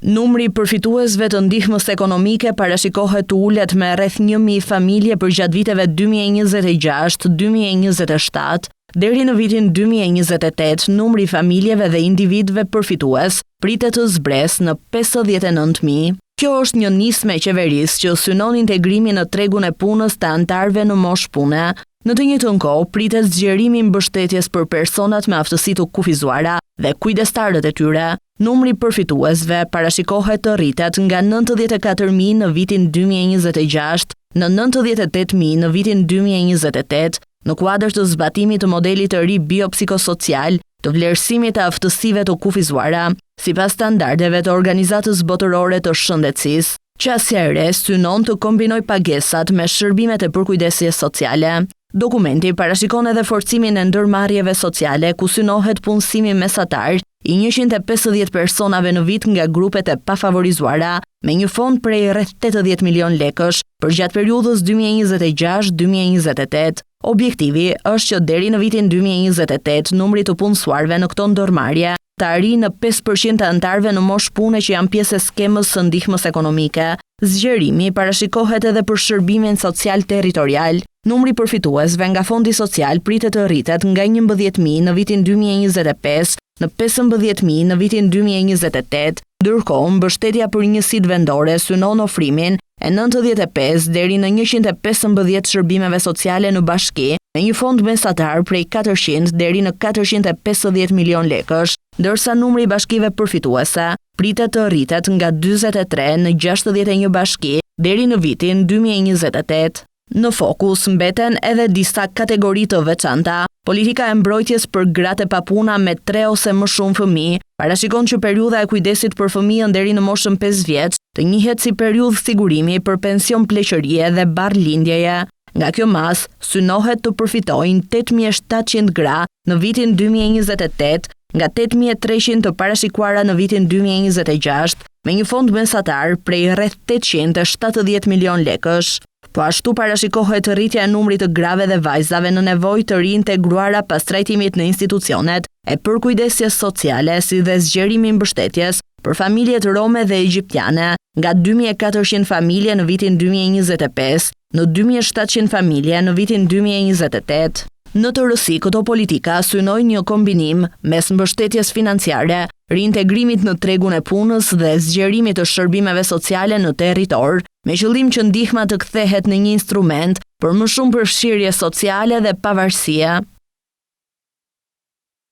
Numri përfituesve të ndihmës ekonomike parashikohet të ulet me rreth 1000 familje për gjatë viteve 2026-2027, deri në vitin 2028, numri familjeve dhe individëve përfitues pritet të zbresë në 59.000. Kjo është një nismë e qeverisë që synon integrimin në tregun e punës të anëtarëve në moshë pune. Në të njëjtën kohë, pritet zgjerimi i mbështetjes për personat me aftësi të kufizuara dhe kujdestarët e tyre. Numri përfituesve parashikohet të rritet nga 94.000 në vitin 2026 në 98.000 në vitin 2028, në kuadër të zbatimit të modelit të ri biopsikosocial të vlerësimit të aftësive të kufizuara, sipas standardeve të Organizatës Botërore të Shëndetësisë. Qasja e re synon të kombinoj pagesat me shërbimet e përkujdesjes sociale. Dokumenti parashikon edhe forcimin e ndërmarrjeve sociale, ku synohet punësimi mesatar i 150 personave në vit nga grupet e pafavorizuara, me një fond prej rreth 80 milion lekësh për gjatë periudhës 2026-2028. Objektivi është që deri në vitin 2028 numri të punësuarve në këto ndërmarrje të arrijë në 5% të anëtarëve në moshë pune që janë pjesë e skemës së ndihmës ekonomike. Zgjerimi parashikohet edhe për shërbimin social territorial. Numri përfituesve nga fondi social pritet të rritet nga 11.000 në vitin 2025 në 15.000 në vitin 2028, ndërkohë mbështetja për njësitë vendore synon ofrimin e 95 deri në 115 shërbimeve sociale në bashki, me një fond mesatar prej 400 deri në 450 milion lekësh, ndërsa numri i bashkive përfituese pritet të rritet nga 43 në 61 bashki deri në vitin 2028. Në fokus mbeten edhe disa kategori të veçanta. Politika e mbrojtjes për gratë e papuna me 3 ose më shumë fëmijë parashikon që periudha e kujdesit për fëmijën deri në moshën 5 vjeç të njihet si periudhë sigurimi për pension pleqërie dhe barrlindjeje. Nga kjo mas, synohet të përfitojnë 8.700 gra në vitin 2028, nga 8.300 të parashikuara në vitin 2026, me një fond mesatar prej rreth 870 milion lekësh. Po ashtu parashikohet rritja e numrit të grave dhe vajzave në nevojë të riintegruara pas trajtimit në institucionet e përkujdesjes sociale, si dhe zgjerimi i mbështetjes për familjet rome dhe egjiptiane, nga 2.400 familje në vitin 2025 në 2.700 familje në vitin 2028. Në të rësi, këto politika synojnë një kombinim mes mbështetjes financiare, riintegrimit në tregun e punës dhe zgjerimit të shërbimeve sociale në territor, me qëllim që ndihma të kthehet në një instrument për më shumë përfshirje sociale dhe pavarësie.